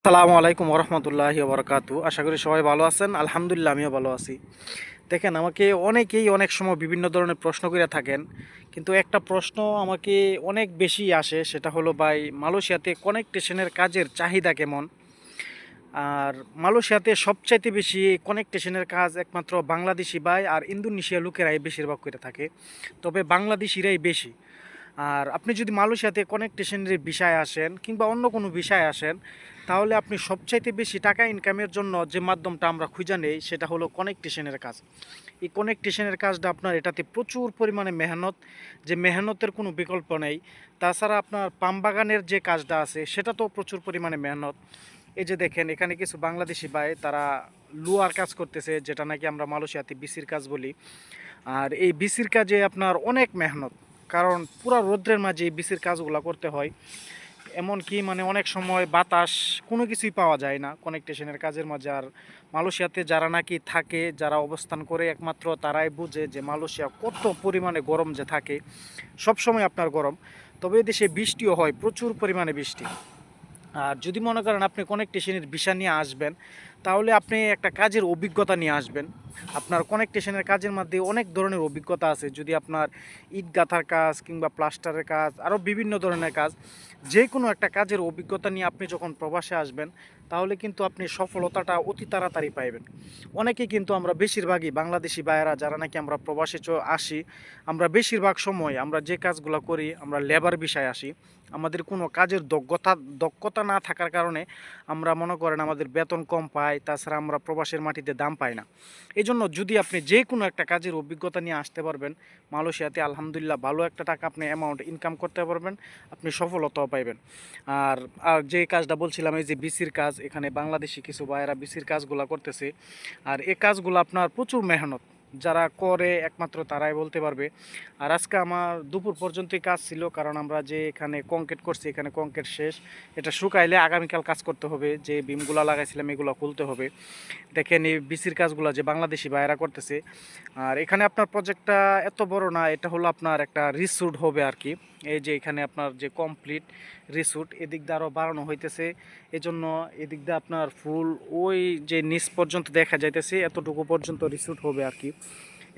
আসসালামু আলাইকুম ওরহমতুল্লাহি ওবরকাতু। আশা করি সবাই ভালো আছেন। আলহামদুলিল্লাহ আমিও ভালো আছি। দেখেন, আমাকে অনেকেই অনেক সময় বিভিন্ন ধরনের প্রশ্ন করে থাকেন, কিন্তু একটা প্রশ্ন আমাকে অনেক বেশি আসে, সেটা হলো ভাই, মালয়েশিয়াতে কানেকটেশনের কাজের চাহিদা কেমন? আর মালয়েশিয়াতে সবচাইতে বেশি কানেকটেশনের কাজ একমাত্র বাংলাদেশি ভাই আর ইন্দোনেশিয়া লোকেরাই বেশিরভাগ করে থাকে, তবে বাংলাদেশিরাই বেশি। আর আপনি যদি মালয়েশিয়াতে কানেকটেশনের বিষয়ে আসেন কিংবা অন্য কোনো বিষয়ে আসেন, তাহলে আপনি সবচাইতে বেশি টাকা ইনকামের জন্য যে মাধ্যমটা আমরা খুঁজে নেই সেটা হলো কানেকটেশনের কাজ। এই কানেকটেশনের কাজটা আপনার এটাতে প্রচুর পরিমাণে মেহনত, যে মেহনতের কোনো বিকল্প নেই। তাছাড়া আপনার পাম বাগানের যে কাজটা আছে সেটা তো প্রচুর পরিমাণে মেহনত। এই যে দেখেন, এখানে কিছু বাংলাদেশি ভাই তারা লুয়ার কাজ করতেছে, যেটা নাকি আমরা মালয়েশিয়াতে বিসির কাজ বলি। আর এই বিসির কাজে আপনার অনেক মেহনত, কারণ পুরা রৌদ্রের মাঝে এই বিসির কাজগুলো করতে হয়। এমনকি মানে অনেক সময় বাতাস কোনো কিছুই পাওয়া যায় না কানেকটেশনের কাজের মাঝে। আর মালয়েশিয়াতে যারা নাকি থাকে, যারা অবস্থান করে, একমাত্র তারাই বুঝে যে মালয়েশিয়া কত পরিমাণে গরম যে থাকে, সব সময় আপনার গরম। তবে এদেশে বৃষ্টিও হয়, প্রচুর পরিমাণে বৃষ্টি। আর যদি মনে করেন আপনি কানেকটেশনের বিষয় নিয়ে আসবেন, তাহলে আপনি একটা কাজের অভিজ্ঞতা নিয়ে আসবেন। আপনার কানেকটেশনের কাজের মধ্যে অনেক ধরনের অভিজ্ঞতা আছে। যদি আপনার ইট গাঁথার কাজ কিংবা প্লাস্টারের কাজ, আরও বিভিন্ন ধরনের কাজ, যে কোনো একটা কাজের অভিজ্ঞতা নিয়ে আপনি যখন প্রবাসে আসবেন, তাহলে কিন্তু আপনি সফলতাটা অতি তাড়াতাড়ি পাইবেন। অনেকেই কিন্তু আমরা বেশিরভাগই বাংলাদেশি ভাইয়েরা যারা নাকি আমরা প্রবাসে আসি, আমরা বেশিরভাগ সময় আমরা যে কাজগুলো করি, আমরা লেবার বিষয়ে আসি। আমাদের কোনো কাজের দক্ষতা না থাকার কারণে আমরা মনে করেন আমাদের বেতন কম পাই, তাছাড়া আমরা প্রবাসের মাটিতে দাম পাই না। এই জন্য যদি আপনি যে কোনো একটা কাজের অভিজ্ঞতা নিয়ে আসতে পারবেন, মালয়েশিয়াতে আলহামদুলিল্লাহ ভালো একটা টাকা আপনি অ্যামাউন্ট ইনকাম করতে পারবেন, আপনি সফলতাও পাইবেন। আর আর যে কাজটা বলছিলাম, এই যে বিসির কাজ, এখানে বাংলাদেশি কিছু ভাইয়েরা বিসির কাজগুলো করতেছে। আর এই কাজগুলো আপনার প্রচুর মেহনত, যারা করে একমাত্র তারাই বলতে পারবে। আর আজকে আমার দুপুর পর্যন্তই কাজ ছিল, কারণ আমরা যে এখানে কংক্রিট করছি, এখানে কংক্রিট শেষ। এটা শুকাইলে আগামীকাল কাজ করতে হবে, যে বিমগুলো লাগাইছিলাম এগুলো খুলতে হবে। দেখেন এই বিসির কাজগুলো যে বাংলাদেশি ভাইয়েরা করতেছে। আর এখানে আপনার প্রজেক্টটা এত বড় না, এটা হলো আপনার একটা রিসুট হবে আর কি। এই যে এখানে আপনার যে কমপ্লিট রিসুট, এদিক দিয়ে আরও বাড়ানো হইতেছে। এজন্য এদিক দিয়ে আপনার ফুল ওই যে নিচ পর্যন্ত দেখা যাইতেছে, এতটুকু পর্যন্ত রিসুট হবে আর কি।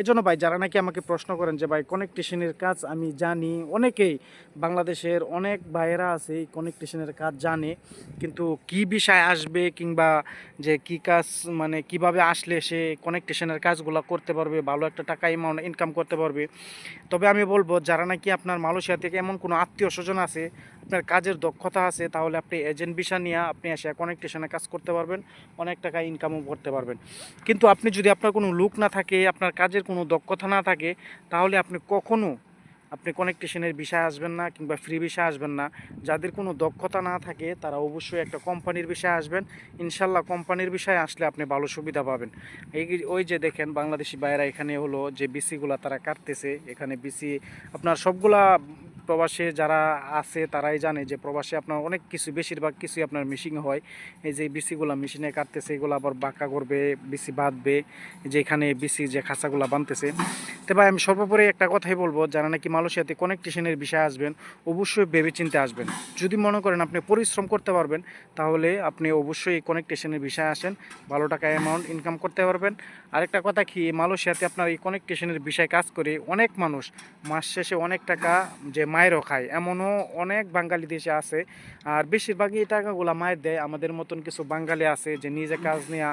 এজন্য ভাই, যারা নাকি আমাকে প্রশ্ন করেন যে ভাই কানেকটেশনের কাজ আমি জানি, অনেকেই বাংলাদেশের অনেক ভাইয়েরা আছে এই কানেকটেশনের কাজ জানে, কিন্তু কি বিষয় আসবে কিংবা যে কি কাজ, মানে কিভাবে আসলে সে কানেকটেশনের কাজগুলো করতে পারবে, ভালো একটা টাকা অ্যামাউন্ট ইনকাম করতে পারবে। তবে আমি বলবো, যারা নাকি আপনার মালয়েশিয়া থেকে এমন কোনো আত্মীয় স্বজন আছে, আপনার কাজের দক্ষতা আছে, তাহলে আপনি এজেন্ট ভিসা নিয়ে আপনি এসে কানেকটেশনে কাজ করতে পারবেন, অনেক টাকা ইনকামও করতে পারবেন। কিন্তু আপনি যদি আপনার কোনো লুক না থাকে, আপনার কাজের কোনো দক্ষতা না থাকে, তাহলে আপনি কখনো আপনি কানেকটেশনের বিষয় আসবেন না কিংবা ফ্রি বিষয় আসবেন না। যাদের কোনো দক্ষতা না থাকে তারা অবশ্যই একটা কোম্পানির বিষয়ে আসবেন। ইনশাল্লাহ কোম্পানির বিষয়ে আসলে আপনি ভালো সুবিধা পাবেন। এই ওই যে দেখেন বাংলাদেশি ভাইয়েরা এখানে হলো যে বিসিগুলা তারা কাটতেছে, এখানে বিসি আপনার সবগুলা প্রবাসে যারা আছে তারাই জানে যে প্রবাসে আপনার অনেক কিছু, বেশিরভাগ কিছুই আপনার মেশিন হয়। এই যে বিসিগুলা মেশিনে কাটতেছে, এগুলো আবার বাঁকা করবে, বিসি বাঁধবে, যে এখানে বিসি যে খাঁচাগুলা বানতেছে। তো ভাই, আমি সর্বোপরি একটা কথাই বলবো, যারা নাকি মালয়েশিয়াতে কানেকটেশনের বিষয়ে আসবেন, অবশ্যই ভেবেচিন্তে আসবেন। যদি মনে করেন আপনি পরিশ্রম করতে পারবেন, তাহলে আপনি অবশ্যই এই কানেকটেশনের বিষয়ে আসেন, ভালো টাকা অ্যামাউন্ট ইনকাম করতে পারবেন। আরেকটা কথা কি, মালয়েশিয়াতে আপনার এই কানেকটেশনের বিষয়ে কাজ করে অনেক মানুষ মাস শেষে অনেক টাকা যে মায়েরও খায়, এমনও অনেক বাঙালি দেশে আছে। আর বেশিরভাগই এই টাকাগুলো মায়ের দেয়। আমাদের মতন কিছু বাঙালি আছে যে নিজে কাজ নেওয়া,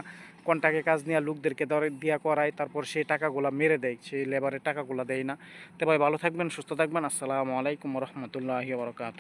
কন্টাকে কাজ নিয়ে লোকদেরকে ধরে দিয়া করায়, তারপর সেই টাকাগুলো মেরে দেয়, সেই লেবারের টাকাগুলো দেয় না। তো ভাই, ভালো থাকবেন, সুস্থ থাকবেন। আসসালামু আলাইকুম রহমতুল্লাহি বরকাত।